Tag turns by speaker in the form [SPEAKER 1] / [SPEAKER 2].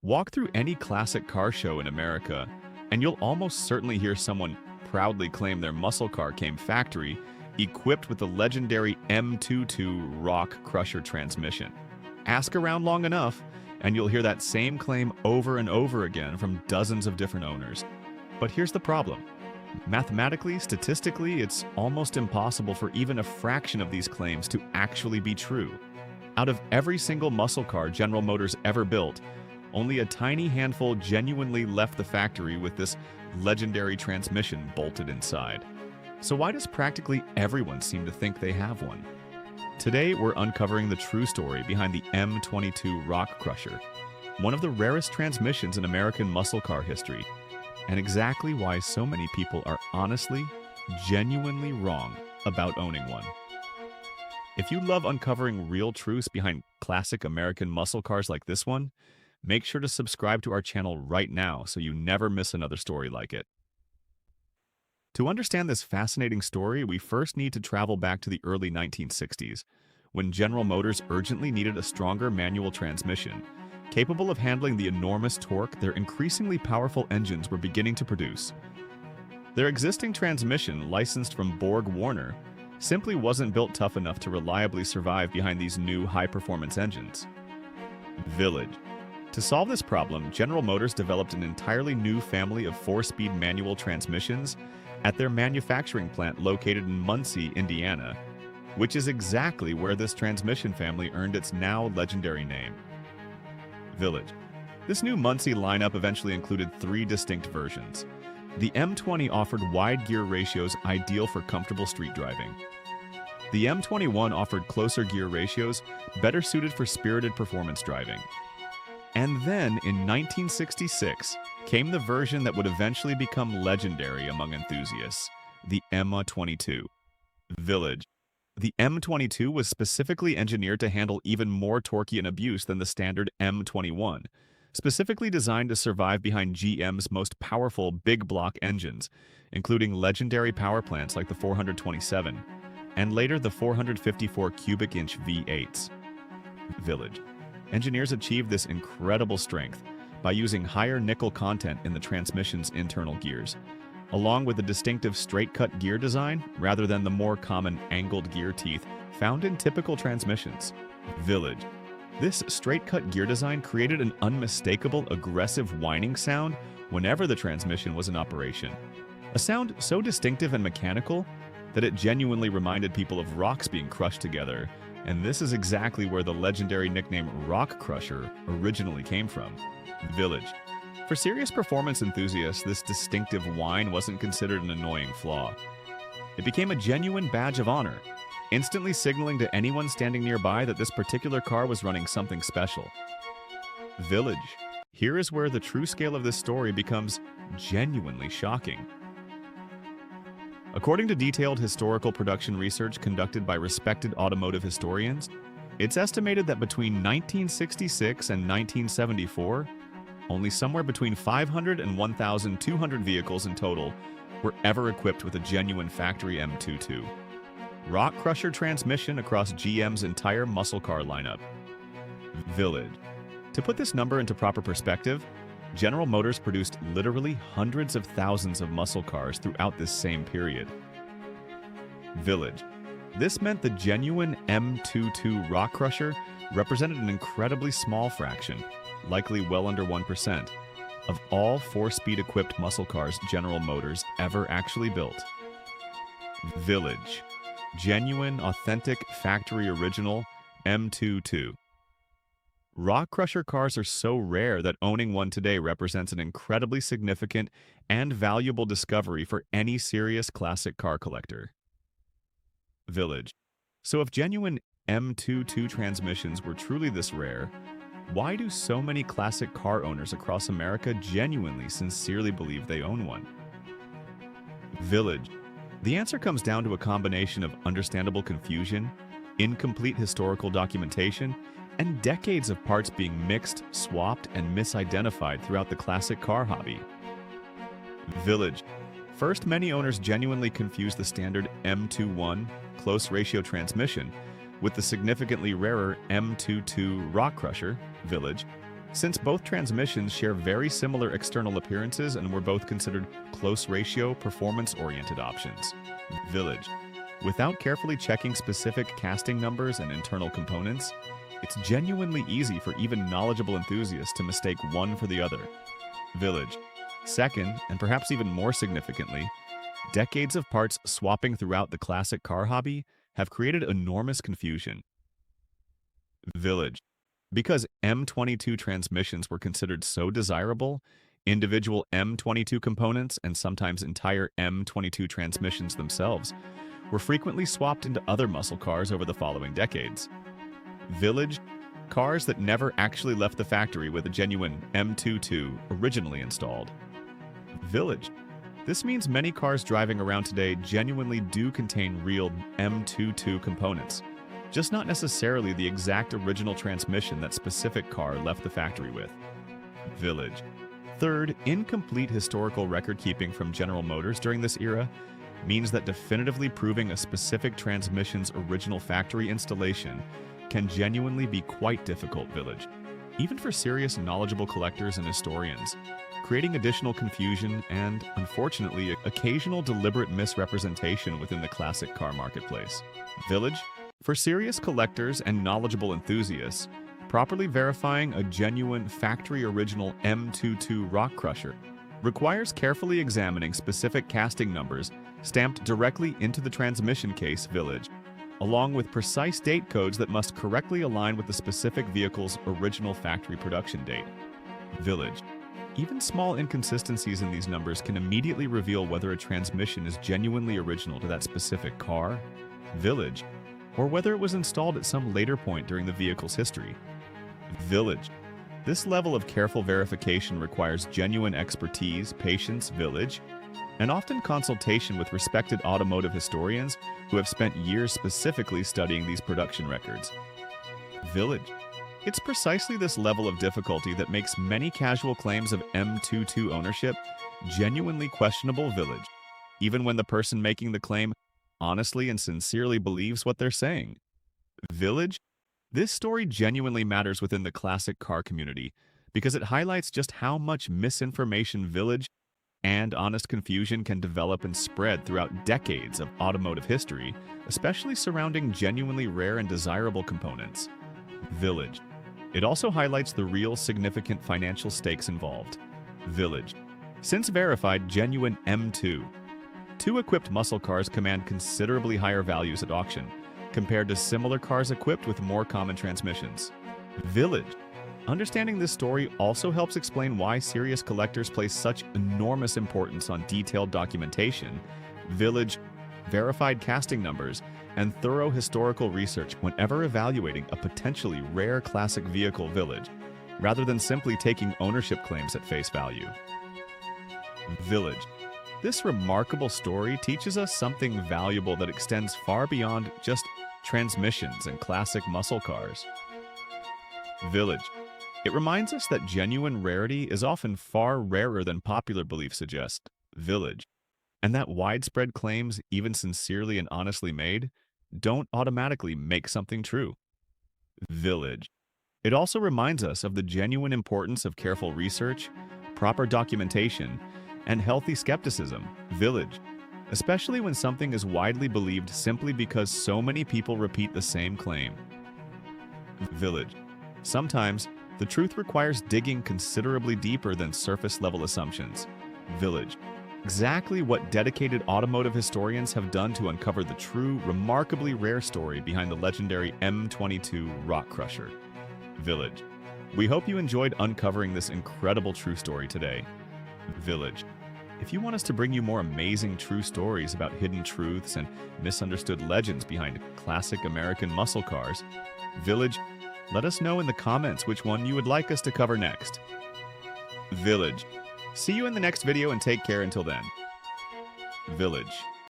[SPEAKER 1] Walk through any classic car show in America, and you'll almost certainly hear someone proudly claim their muscle car came factory, equipped with the legendary M22 Rock Crusher transmission. Ask around long enough, and you'll hear that same claim over and over again from dozens of different owners. But here's the problem. Mathematically, statistically, it's almost impossible for even a fraction of these claims to actually be true. Out of every single muscle car General Motors ever built, only a tiny handful genuinely left the factory with this legendary transmission bolted inside. So why does practically everyone seem to think they have one? Today, we're uncovering the true story behind the M22 Rock Crusher, one of the rarest transmissions in American muscle car history, and exactly why so many people are honestly, genuinely wrong about owning one. If you love uncovering real truths behind classic American muscle cars like this one, make sure to subscribe to our channel right now so you never miss another story like it. To understand this fascinating story, we first need to travel back to the early 1960s, when General Motors urgently needed a stronger manual transmission, capable of handling the enormous torque their increasingly powerful engines were beginning to produce. Their existing transmission, licensed from Borg-Warner, simply wasn't built tough enough to reliably survive behind these new high-performance engines. Village. To solve this problem, General Motors developed an entirely new family of 4-speed manual transmissions at their manufacturing plant located in Muncie, Indiana, which is exactly where this transmission family earned its now legendary name. Village. This new Muncie lineup eventually included 3 distinct versions. The M20 offered wide gear ratios ideal for comfortable street driving. The M21 offered closer gear ratios, better suited for spirited performance driving. And then, in 1966, came the version that would eventually become legendary among enthusiasts, the M22. Village. The M22 was specifically engineered to handle even more Torquean abuse than the standard M21, specifically designed to survive behind GM's most powerful big block engines, including legendary power plants like the 427, and later the 454 cubic inch V8s. Village. Engineers achieved this incredible strength by using higher nickel content in the transmission's internal gears, along with a distinctive straight-cut gear design rather than the more common angled gear teeth found in typical transmissions. Village. This straight-cut gear design created an unmistakable, aggressive whining sound whenever the transmission was in operation. A sound so distinctive and mechanical that it genuinely reminded people of rocks being crushed together, and this is exactly where the legendary nickname Rock Crusher originally came from. Village. For serious performance enthusiasts, this distinctive whine wasn't considered an annoying flaw. It became a genuine badge of honor, instantly signaling to anyone standing nearby that this particular car was running something special. Village. Here is where the true scale of this story becomes genuinely shocking. According to detailed historical production research conducted by respected automotive historians, it's estimated that between 1966 and 1974, only somewhere between 500 and 1,200 vehicles in total were ever equipped with a genuine factory M22 Rock Crusher transmission across GM's entire muscle car lineup. Village. To put this number into proper perspective, General Motors produced literally hundreds of thousands of muscle cars throughout this same period. Village. This meant the genuine M22 Rock Crusher represented an incredibly small fraction, likely well under 1%, of all 4-speed equipped muscle cars General Motors ever actually built. Village. Genuine, authentic, factory original M22. Rock Crusher cars are so rare that owning one today represents an incredibly significant and valuable discovery for any serious classic car collector. Village. So if genuine M22 transmissions were truly this rare, why do so many classic car owners across America genuinely, sincerely believe they own one? Village. The answer comes down to a combination of understandable confusion, incomplete historical documentation, and decades of parts being mixed, swapped, and misidentified throughout the classic car hobby. Village. First, many owners genuinely confuse the standard M21 close ratio transmission with the significantly rarer M22 Rock Crusher, Village, since both transmissions share very similar external appearances and were both considered close-ratio, performance-oriented options. Village. Without carefully checking specific casting numbers and internal components, it's genuinely easy for even knowledgeable enthusiasts to mistake one for the other. Village. Second, and perhaps even more significantly, decades of parts swapping throughout the classic car hobby have created enormous confusion. Village. Because M22 transmissions were considered so desirable, individual M22 components and sometimes entire M22 transmissions themselves were frequently swapped into other muscle cars over the following decades. Village. Cars that never actually left the factory with a genuine M22 originally installed. Village. This means many cars driving around today genuinely do contain real M22 components, just not necessarily the exact original transmission that specific car left the factory with. Village. Third, incomplete historical record-keeping from General Motors during this era means that definitively proving a specific transmission's original factory installation can genuinely be quite difficult. Village. Even for serious knowledgeable collectors and historians, creating additional confusion and, unfortunately, occasional deliberate misrepresentation within the classic car marketplace. Village. For serious collectors and knowledgeable enthusiasts, properly verifying a genuine factory original M22 rock crusher requires carefully examining specific casting numbers stamped directly into the transmission case. Village. Along with precise date codes that must correctly align with the specific vehicle's original factory production date. Village. Even small inconsistencies in these numbers can immediately reveal whether a transmission is genuinely original to that specific car, village, or whether it was installed at some later point during the vehicle's history. Village. This level of careful verification requires genuine expertise, patience, village, and often consultation with respected automotive historians who have spent years specifically studying these production records. Village. It's precisely this level of difficulty that makes many casual claims of M22 ownership genuinely questionable. Village, even when the person making the claim honestly and sincerely believes what they're saying. Village. This story genuinely matters within the classic car community because it highlights just how much misinformation, village, and honest confusion can develop and spread throughout decades of automotive history, especially surrounding genuinely rare and desirable components. Village. It also highlights the real significant financial stakes involved. Village. Since verified genuine M2, two equipped muscle cars command considerably higher values at auction compared to similar cars equipped with more common transmissions. Village. Understanding this story also helps explain why serious collectors place such enormous importance on detailed documentation, village, verified casting numbers, and thorough historical research whenever evaluating a potentially rare classic vehicle. Village, rather than simply taking ownership claims at face value. Village. This remarkable story teaches us something valuable that extends far beyond just transmissions and classic muscle cars. Village. It reminds us that genuine rarity is often far rarer than popular belief suggests. Village. And that widespread claims, even sincerely and honestly made, don't automatically make something true. Village. It also reminds us of the genuine importance of careful research, proper documentation, and healthy skepticism. Village. Especially when something is widely believed simply because so many people repeat the same claim. Village. Sometimes, the truth requires digging considerably deeper than surface-level assumptions. Village. Exactly what dedicated automotive historians have done to uncover the true, remarkably rare story behind the legendary M22 rock crusher. Village. We hope you enjoyed uncovering this incredible true story today. Village. If you want us to bring you more amazing true stories about hidden truths and misunderstood legends behind classic American muscle cars, Village, let us know in the comments which one you would like us to cover next. Village. See you in the next video and take care until then. Village.